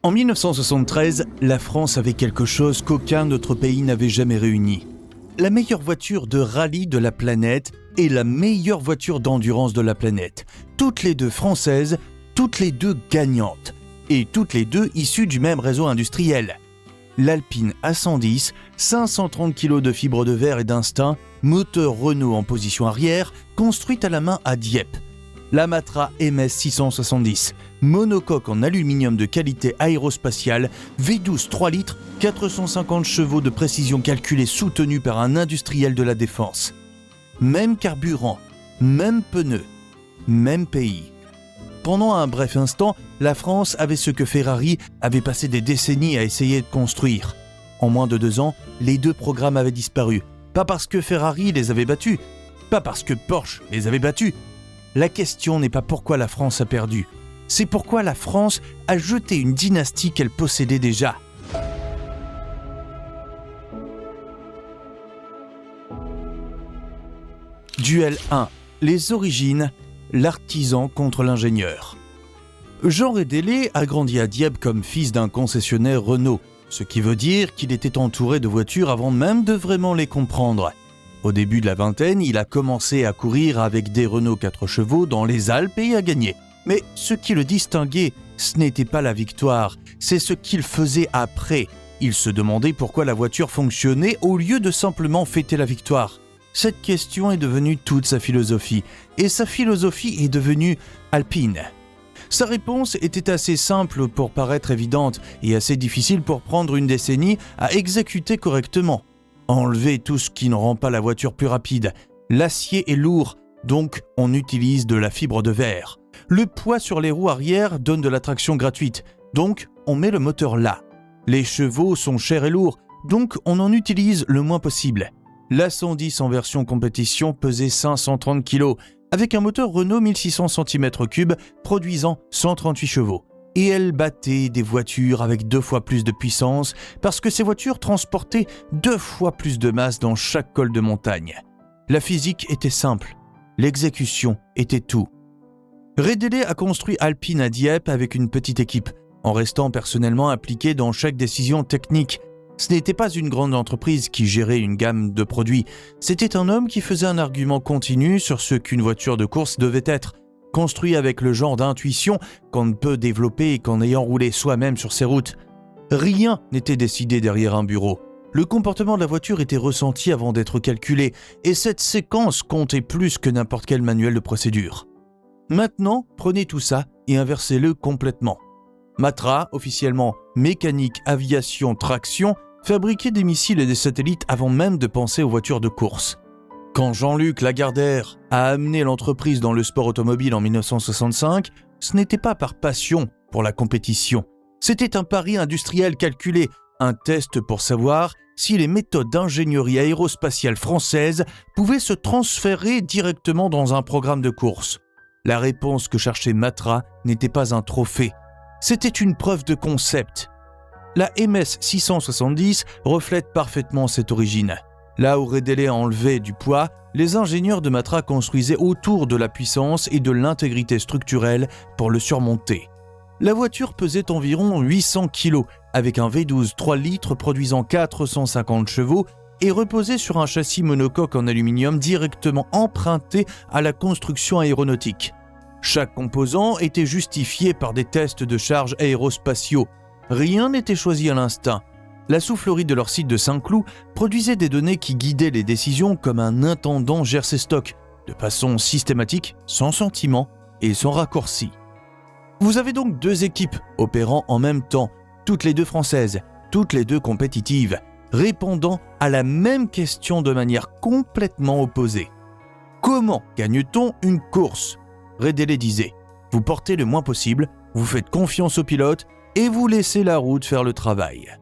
En 1973, la France avait quelque chose qu'aucun autre pays n'avait jamais réuni. La meilleure voiture de rallye de la planète et la meilleure voiture d'endurance de la planète. Toutes les deux françaises, toutes les deux gagnantes. Et toutes les deux issues du même réseau industriel. L'Alpine A110, 530 kg de fibres de verre et d'instinct, moteur Renault en position arrière, construite à la main à Dieppe. La Matra MS 670, monocoque en aluminium de qualité aérospatiale, V12 3 litres, 450 chevaux de précision calculée soutenue par un industriel de la défense. Même carburant, même pneus, même pays. Pendant un bref instant, la France avait ce que Ferrari avait passé des décennies à essayer de construire. En moins de 2 ans, les deux programmes avaient disparu. Pas parce que Ferrari les avait battus, pas parce que Porsche les avait battus. La question n'est pas pourquoi la France a perdu, c'est pourquoi la France a jeté une dynastie qu'elle possédait déjà. Duel 1. Les origines, l'artisan contre l'ingénieur. Jean Rédélé a grandi à Dieppe comme fils d'un concessionnaire Renault, ce qui veut dire qu'il était entouré de voitures avant même de vraiment les comprendre. Au début de la vingtaine, il a commencé à courir avec des Renault 4 chevaux dans les Alpes et à gagner. Mais ce qui le distinguait, ce n'était pas la victoire, c'est ce qu'il faisait après. Il se demandait pourquoi la voiture fonctionnait au lieu de simplement fêter la victoire. Cette question est devenue toute sa philosophie, et sa philosophie est devenue alpine. Sa réponse était assez simple pour paraître évidente et assez difficile pour prendre une décennie à exécuter correctement. Enlever tout ce qui ne rend pas la voiture plus rapide. L'acier est lourd, donc on utilise de la fibre de verre. Le poids sur les roues arrière donne de la traction gratuite, donc on met le moteur là. Les chevaux sont chers et lourds, donc on en utilise le moins possible. L'A110 en version compétition pesait 530 kg, avec un moteur Renault 1600 cm3 produisant 138 chevaux. Et elle battait des voitures avec 2 fois plus de puissance parce que ces voitures transportaient 2 fois plus de masse dans chaque col de montagne. La physique était simple, l'exécution était tout. Rédélé a construit Alpine à Dieppe avec une petite équipe, en restant personnellement impliqué dans chaque décision technique. Ce n'était pas une grande entreprise qui gérait une gamme de produits, c'était un homme qui faisait un argument continu sur ce qu'une voiture de course devait être, construit avec le genre d'intuition qu'on ne peut développer qu'en ayant roulé soi-même sur ces routes. Rien n'était décidé derrière un bureau. Le comportement de la voiture était ressenti avant d'être calculé, et cette séquence comptait plus que n'importe quel manuel de procédure. Maintenant, prenez tout ça et inversez-le complètement. Matra, officiellement mécanique, aviation, traction, fabriquait des missiles et des satellites avant même de penser aux voitures de course. Quand Jean-Luc Lagardère a amené l'entreprise dans le sport automobile en 1965, ce n'était pas par passion pour la compétition. C'était un pari industriel calculé, un test pour savoir si les méthodes d'ingénierie aérospatiale française pouvaient se transférer directement dans un programme de course. La réponse que cherchait Matra n'était pas un trophée, c'était une preuve de concept. La MS 670 reflète parfaitement cette origine. Là où Rédélé enlevait du poids, les ingénieurs de Matra construisaient autour de la puissance et de l'intégrité structurelle pour le surmonter. La voiture pesait environ 800 kg, avec un V12 3 litres produisant 450 chevaux et reposait sur un châssis monocoque en aluminium directement emprunté à la construction aéronautique. Chaque composant était justifié par des tests de charge aérospatiaux. Rien n'était choisi à l'instinct. La soufflerie de leur site de Saint-Cloud produisait des données qui guidaient les décisions comme un intendant gère ses stocks, de façon systématique, sans sentiment et sans raccourci. Vous avez donc 2 équipes opérant en même temps, toutes les 2 françaises, toutes les 2 compétitives, répondant à la même question de manière complètement opposée. Comment gagne-t-on une course ? Rédélé disait, vous portez le moins possible, vous faites confiance au pilote et vous laissez la route faire le travail.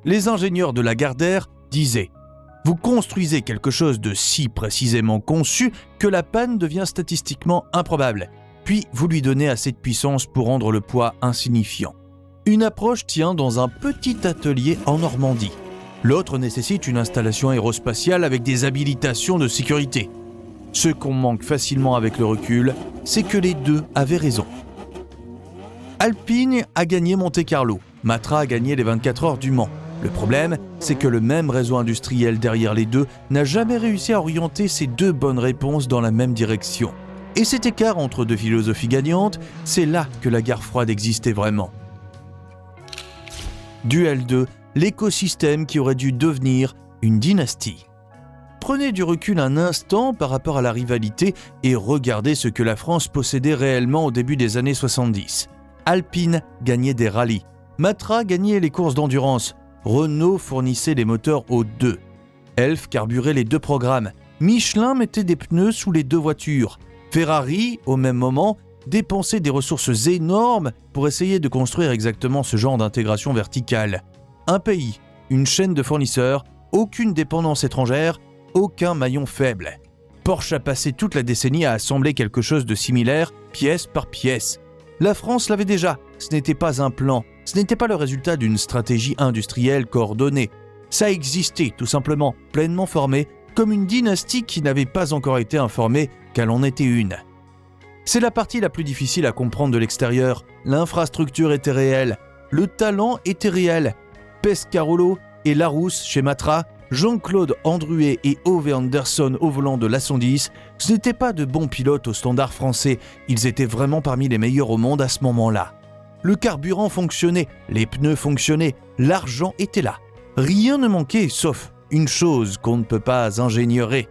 Les ingénieurs de Lagardère disaient « Vous construisez quelque chose de si précisément conçu que la panne devient statistiquement improbable, puis vous lui donnez assez de puissance pour rendre le poids insignifiant. » Une approche tient dans un petit atelier en Normandie. L'autre nécessite une installation aérospatiale avec des habilitations de sécurité. Ce qu'on manque facilement avec le recul, c'est que les deux avaient raison. Alpine a gagné Monte-Carlo, Matra a gagné les 24 heures du Mans. Le problème, c'est que le même réseau industriel derrière les deux n'a jamais réussi à orienter ces deux bonnes réponses dans la même direction. Et cet écart entre deux philosophies gagnantes, c'est là que la guerre froide existait vraiment. Duel 2, l'écosystème qui aurait dû devenir une dynastie. Prenez du recul un instant par rapport à la rivalité et regardez ce que la France possédait réellement au début des années 70. Alpine gagnait des rallyes, Matra gagnait les courses d'endurance, Renault fournissait les moteurs aux deux, Elf carburait les deux programmes, Michelin mettait des pneus sous les deux voitures, Ferrari, au même moment, dépensait des ressources énormes pour essayer de construire exactement ce genre d'intégration verticale. Un pays, une chaîne de fournisseurs, aucune dépendance étrangère, aucun maillon faible. Porsche a passé toute la décennie à assembler quelque chose de similaire, pièce par pièce. La France l'avait déjà, ce n'était pas un plan, ce n'était pas le résultat d'une stratégie industrielle coordonnée. Ça existait tout simplement, pleinement formé, comme une dynastie qui n'avait pas encore été informée qu'elle en était une. C'est la partie la plus difficile à comprendre de l'extérieur. L'infrastructure était réelle, le talent était réel. Pescarolo et Larousse chez Matra, Jean-Claude Andruet et Ove Anderson au volant de l'A110, ce n'étaient pas de bons pilotes au standard français, ils étaient vraiment parmi les meilleurs au monde à ce moment-là. Le carburant fonctionnait, les pneus fonctionnaient, l'argent était là. Rien ne manquait sauf une chose qu'on ne peut pas ingénierer,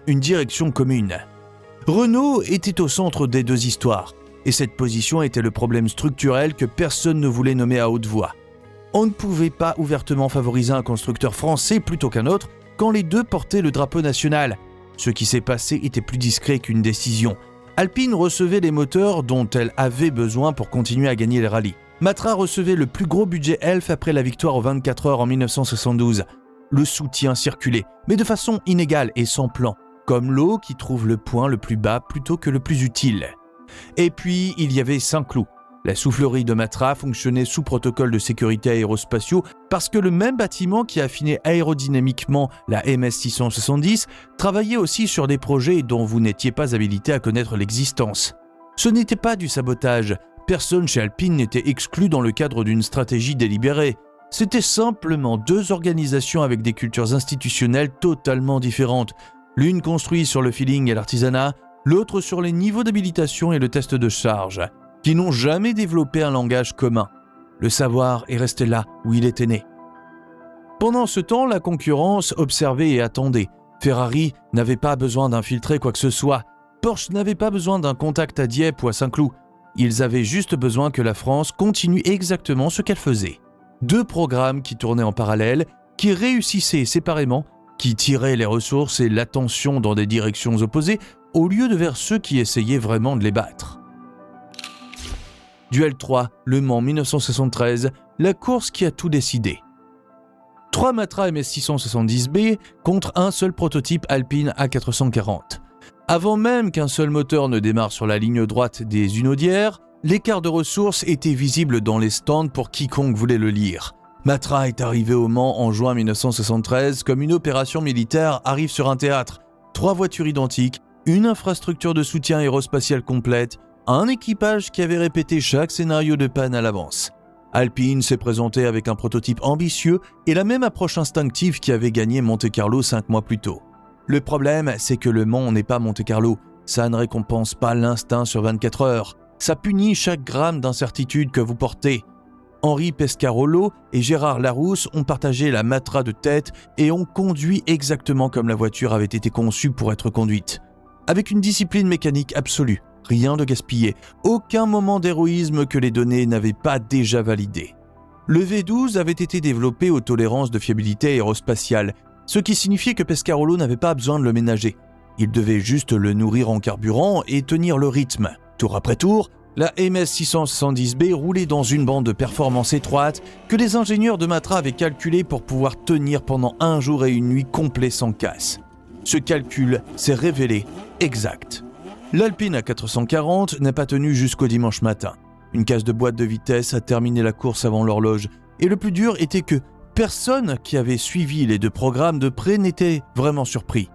une direction commune. Renault était au centre des deux histoires, et cette position était le problème structurel que personne ne voulait nommer à haute voix. On ne pouvait pas ouvertement favoriser un constructeur français plutôt qu'un autre quand les deux portaient le drapeau national. Ce qui s'est passé était plus discret qu'une décision. Alpine recevait les moteurs dont elle avait besoin pour continuer à gagner les rallyes. Matra recevait le plus gros budget Elf après la victoire aux 24 heures en 1972. Le soutien circulait, mais de façon inégale et sans plan, comme l'eau qui trouve le point le plus bas plutôt que le plus utile. Et puis, il y avait Saint-Cloud. La soufflerie de Matra fonctionnait sous protocole de sécurité aérospatiaux parce que le même bâtiment qui affinait aérodynamiquement la MS-670 travaillait aussi sur des projets dont vous n'étiez pas habilité à connaître l'existence. Ce n'était pas du sabotage, personne chez Alpine n'était exclu dans le cadre d'une stratégie délibérée. C'était simplement deux organisations avec des cultures institutionnelles totalement différentes, l'une construite sur le feeling et l'artisanat, l'autre sur les niveaux d'habilitation et le test de charge, qui n'ont jamais développé un langage commun. Le savoir est resté là où il était né. Pendant ce temps, la concurrence observait et attendait. Ferrari n'avait pas besoin d'infiltrer quoi que ce soit. Porsche n'avait pas besoin d'un contact à Dieppe ou à Saint-Cloud. Ils avaient juste besoin que la France continue exactement ce qu'elle faisait. Deux programmes qui tournaient en parallèle, qui réussissaient séparément, qui tiraient les ressources et l'attention dans des directions opposées, au lieu de vers ceux qui essayaient vraiment de les battre. Duel 3, Le Mans 1973, la course qui a tout décidé. 3 Matra MS670B contre un seul prototype Alpine A440. Avant même qu'un seul moteur ne démarre sur la ligne droite des Unaudières, l'écart de ressources était visible dans les stands pour quiconque voulait le lire. Matra est arrivé au Mans en juin 1973 comme une opération militaire arrive sur un théâtre. 3 voitures identiques, une infrastructure de soutien aérospatial complète, un équipage qui avait répété chaque scénario de panne à l'avance. Alpine s'est présenté avec un prototype ambitieux et la même approche instinctive qui avait gagné Monte-Carlo 5 mois plus tôt. Le problème, c'est que le Mans n'est pas Monte-Carlo. Ça ne récompense pas l'instinct sur 24 heures. Ça punit chaque gramme d'incertitude que vous portez. Henri Pescarolo et Gérard Larousse ont partagé la Matra de tête et ont conduit exactement comme la voiture avait été conçue pour être conduite. Avec une discipline mécanique absolue. Rien de gaspillé, aucun moment d'héroïsme que les données n'avaient pas déjà validé. Le V12 avait été développé aux tolérances de fiabilité aérospatiale, ce qui signifiait que Pescarolo n'avait pas besoin de le ménager. Il devait juste le nourrir en carburant et tenir le rythme. Tour après tour, la MS670B roulait dans une bande de performance étroite que les ingénieurs de Matra avaient calculé pour pouvoir tenir pendant 1 jour et une nuit complet sans casse. Ce calcul s'est révélé exact. L'Alpine A440 n'a pas tenu jusqu'au dimanche matin. Une casse de boîte de vitesse a terminé la course avant l'horloge. Et le plus dur était que personne qui avait suivi les 2 programmes de près n'était vraiment surpris.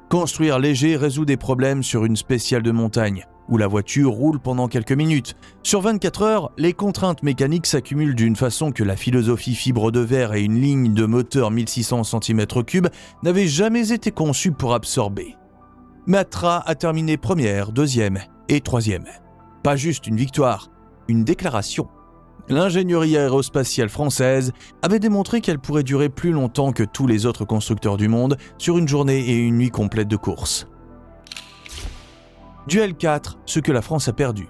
Construire léger résout des problèmes sur une spéciale de montagne. où la voiture roule pendant quelques minutes. Sur 24 heures, les contraintes mécaniques s'accumulent d'une façon que la philosophie fibre de verre et une ligne de moteur 1600 cm3 n'avaient jamais été conçues pour absorber. Matra a terminé première, deuxième et troisième. Pas juste une victoire, une déclaration. L'ingénierie aérospatiale française avait démontré qu'elle pourrait durer plus longtemps que tous les autres constructeurs du monde sur une journée et une nuit complète de course. Duel 4, ce que la France a perdu.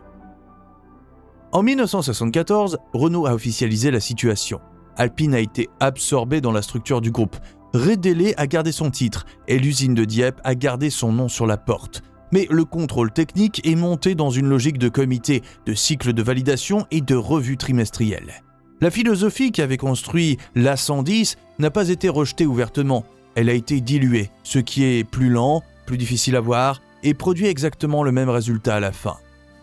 En 1974, Renault a officialisé la situation. Alpine a été absorbée dans la structure du groupe. Redélé a gardé son titre et l'usine de Dieppe a gardé son nom sur la porte. Mais le contrôle technique est monté dans une logique de comité, de cycle de validation et de revue trimestrielle. La philosophie qui avait construit l'A110 n'a pas été rejetée ouvertement. Elle a été diluée, ce qui est plus lent, plus difficile à voir et produit exactement le même résultat à la fin.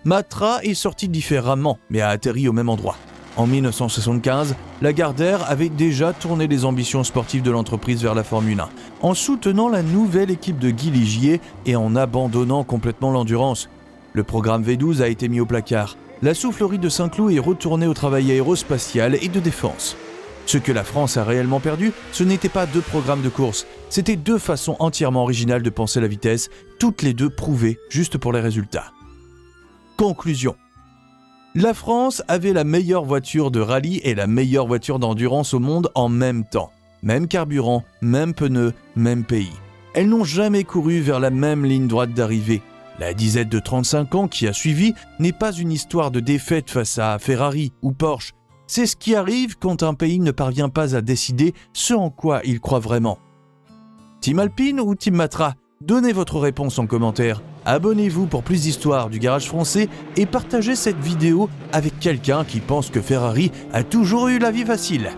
Matra est sorti différemment, mais a atterri au même endroit. En 1975, Lagardère avait déjà tourné les ambitions sportives de l'entreprise vers la Formule 1, en soutenant la nouvelle équipe de Guy Ligier et en abandonnant complètement l'endurance. Le programme V12 a été mis au placard. La soufflerie de Saint-Cloud est retournée au travail aérospatial et de défense. Ce que la France a réellement perdu, ce n'était pas 2 programmes de course, c'était 2 façons entièrement originales de penser la vitesse, toutes les 2 prouvées juste pour les résultats. Conclusion. La France avait la meilleure voiture de rallye et la meilleure voiture d'endurance au monde en même temps. Même carburant, même pneus, même pays. Elles n'ont jamais couru vers la même ligne droite d'arrivée. La disette de 35 ans qui a suivi n'est pas une histoire de défaite face à Ferrari ou Porsche. C'est ce qui arrive quand un pays ne parvient pas à décider ce en quoi il croit vraiment. Team Alpine ou Team Matra ? Donnez votre réponse en commentaire. Abonnez-vous pour plus d'histoires du garage français et partagez cette vidéo avec quelqu'un qui pense que Ferrari a toujours eu la vie facile.